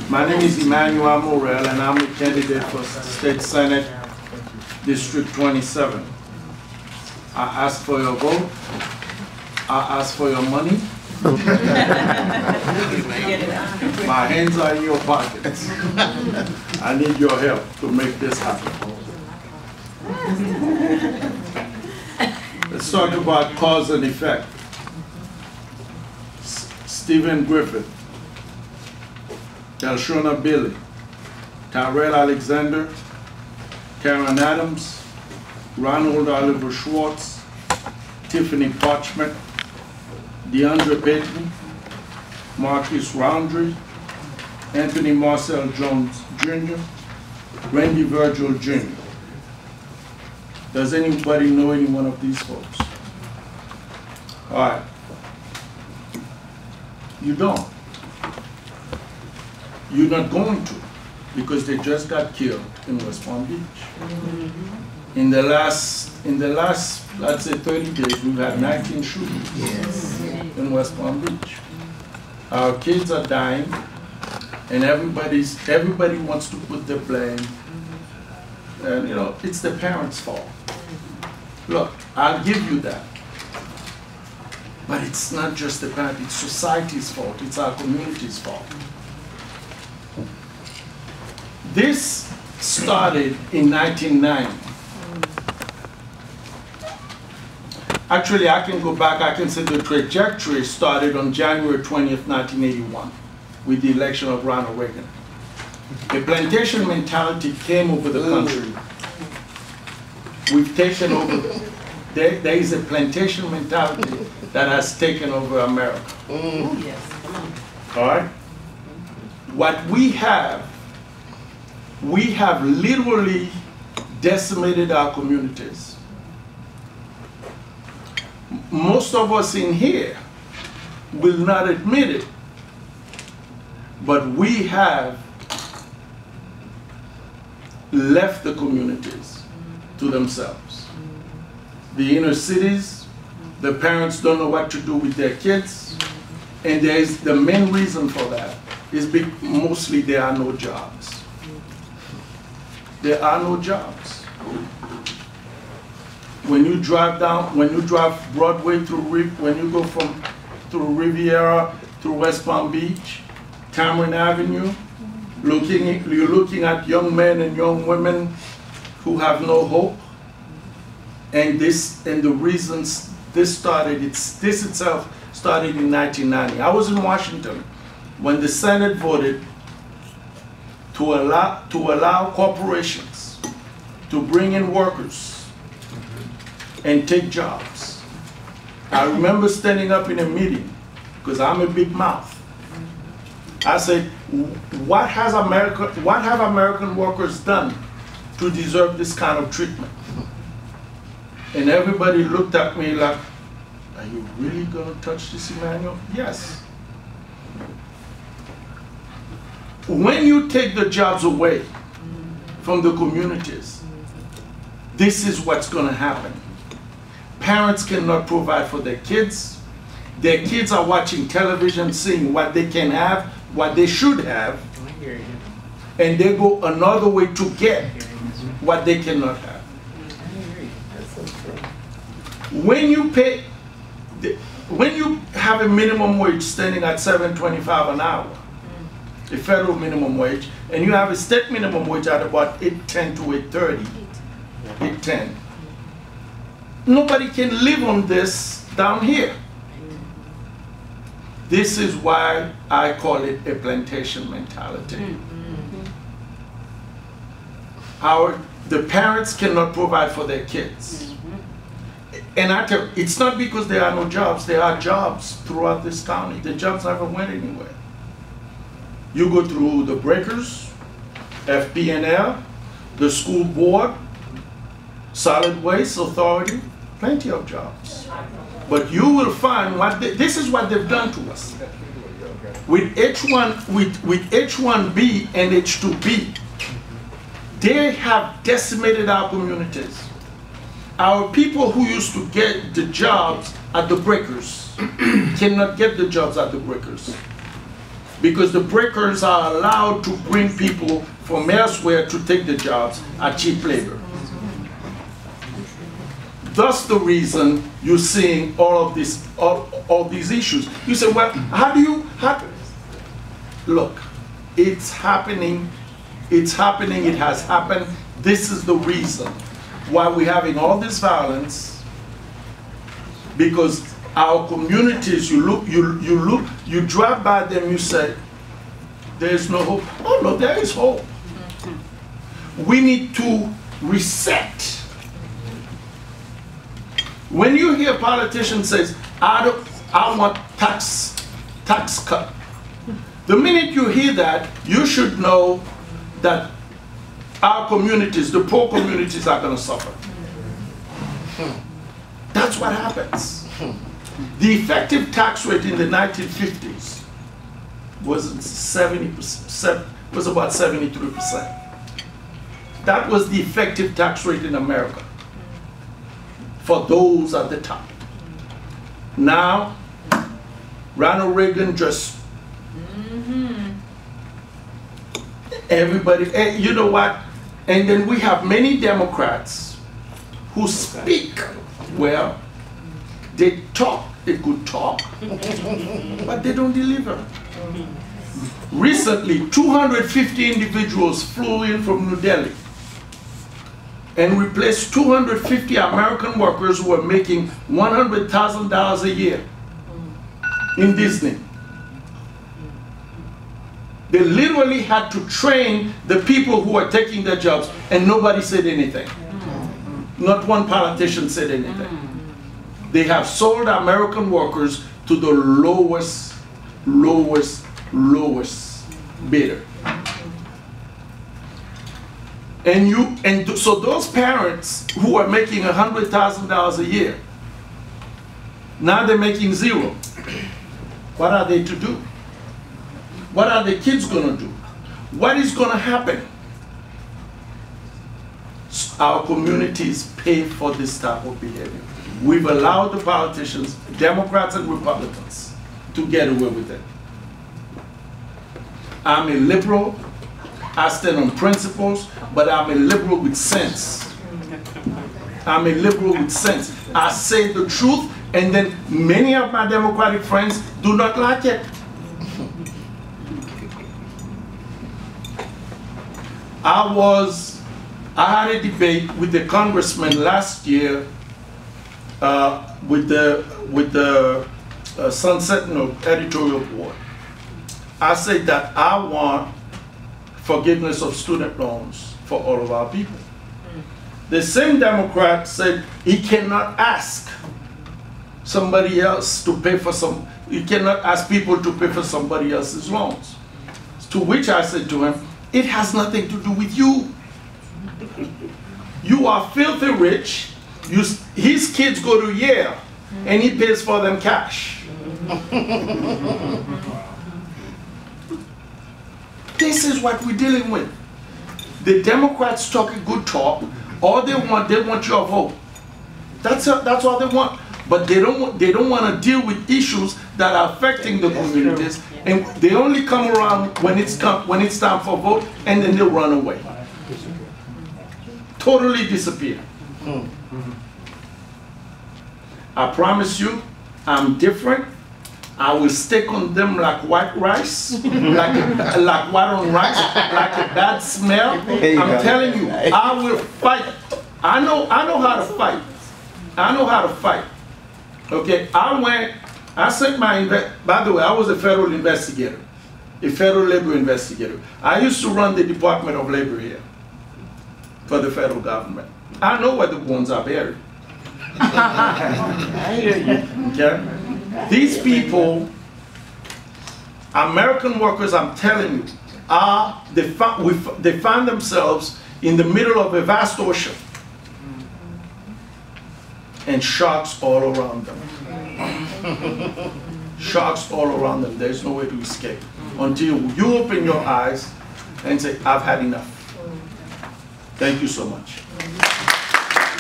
My name is Emmanuel Morel, and I'm a candidate for State Senate, District 27. I ask for your vote. I ask for your money. My hands are in your pockets. I need your help to make this happen. Let's talk about cause and effect. Stephen Griffith, Telshona Billy, Tyrell Alexander, Karen Adams, Ronald Oliver Schwartz, Tiffany Parchment, DeAndre Payton, Marcus Roundtree, Anthony Marcel Jones Jr., Randy Virgil Jr. Does anybody know any one of these folks? All right. You don't. You're not going to, because they just got killed in West Palm Beach. In the last, let's say 30 days, we've had 19 shootings in West Palm Beach. Our kids are dying, and everybody wants to put the blame. And you know, it's the parents' fault. Look, I'll give you that. But it's not just the parent, it's society's fault, it's our community's fault. This started in 1990. Actually, I can go back, I can say the trajectory started on January 20th, 1981, with the election of Ronald Reagan. A plantation mentality came over the country. We've taken over, there is a plantation mentality that has taken over America. All right? What we have literally decimated our communities. Most of us in here will not admit it, but we have left the communities to themselves. The inner cities, the parents don't know what to do with their kids, and there's the main reason for that is mostly there are no jobs. There are no jobs. When you drive Broadway when you go through Riviera, through West Palm Beach, Cameron Avenue, you're looking at young men and young women who have no hope. And the reasons this itself started in 1990. I was in Washington when the Senate voted to allow corporations to bring in workers and take jobs. I remember standing up in a meeting, because I'm a big mouth. I said, what have American workers done to deserve this kind of treatment? And everybody looked at me like, are you really going to touch this, Emmanuel? Yes. When you take the jobs away from the communities, this is what's going to happen. Parents cannot provide for their kids. Their kids are watching television, seeing what they can have, what they should have, and they go another way to get what they cannot have. When you have a minimum wage standing at $7.25 an hour, a federal minimum wage, and you have a state minimum wage at about $8.10 to $8.30, $8.10, nobody can live on this down here. This is why I call it a plantation mentality. The parents cannot provide for their kids. And I tell you, it's not because there are no jobs. There are jobs throughout this county. The jobs never went anywhere. You go through the breakers, FP&L, the school board, solid waste authority, plenty of jobs. But you will find this is what they've done to us. With H1B and H2B, they have decimated our communities. Our people who used to get the jobs at the breakers cannot get the jobs at the breakers because the breakers are allowed to bring people from elsewhere to take the jobs at cheap labor. That's the reason you're seeing all of this, all these issues. You say, well, look, it's happening, it has happened. This is the reason why we're having all this violence, because our communities, you drive by them, you say, there's no hope. Oh no, there is hope. We need to reset. When you hear politicians say, I want tax cut, the minute you hear that, you should know that our communities, the poor communities, are going to suffer. That's what happens. The effective tax rate in the 1950s was about 73%. That was the effective tax rate in America for those at the top. Now, Ronald Reagan just, everybody, you know what? And then we have many Democrats who speak well. They talk, they could talk, but they don't deliver. Recently, 250 individuals flew in from New Delhi and replaced 250 American workers who were making $100,000 a year in Disney. They literally had to train the people who were taking their jobs, and nobody said anything. Not one politician said anything. They have sold American workers to the lowest bidder. And so those parents who are making $100,000 a year, now they're making zero. What are they to do? What are the kids going to do? What is going to happen? Our communities pay for this type of behavior. We've allowed the politicians, Democrats and Republicans, to get away with it. I'm a liberal, I stand on principles, but I'm a liberal with sense. I'm a liberal with sense. I say the truth, and then many of my Democratic friends do not like it. I had a debate with the congressman last year with the Sun Sentinel editorial board. I said that I want forgiveness of student loans for all of our people. The same Democrat said he cannot ask somebody else to pay for he cannot ask people to pay for somebody else's loans. To which I said to him, it has nothing to do with you. You are filthy rich. His kids go to Yale, and he pays for them cash. This is what we're dealing with. The Democrats talk a good talk. All they want your vote. That's all they want. But they don't want to deal with issues that are affecting the communities, and they only come around when it's time for vote, and then they run away. Totally disappear. I promise you, I'm different. I will stick on them like white rice, like white on rice, like a bad smell. I'm telling you, I will fight. I know how to fight. I know how to fight. Okay, I sent by the way, I was a federal investigator, a federal labor investigator. I used to run the Department of Labor here for the federal government. I know where the bones are buried. I hear you. Okay? These people, American workers, I'm telling you, they find themselves in the middle of a vast ocean and sharks all around them. Sharks all around them. There's no way to escape until you open your eyes and say, I've had enough. Thank you so much.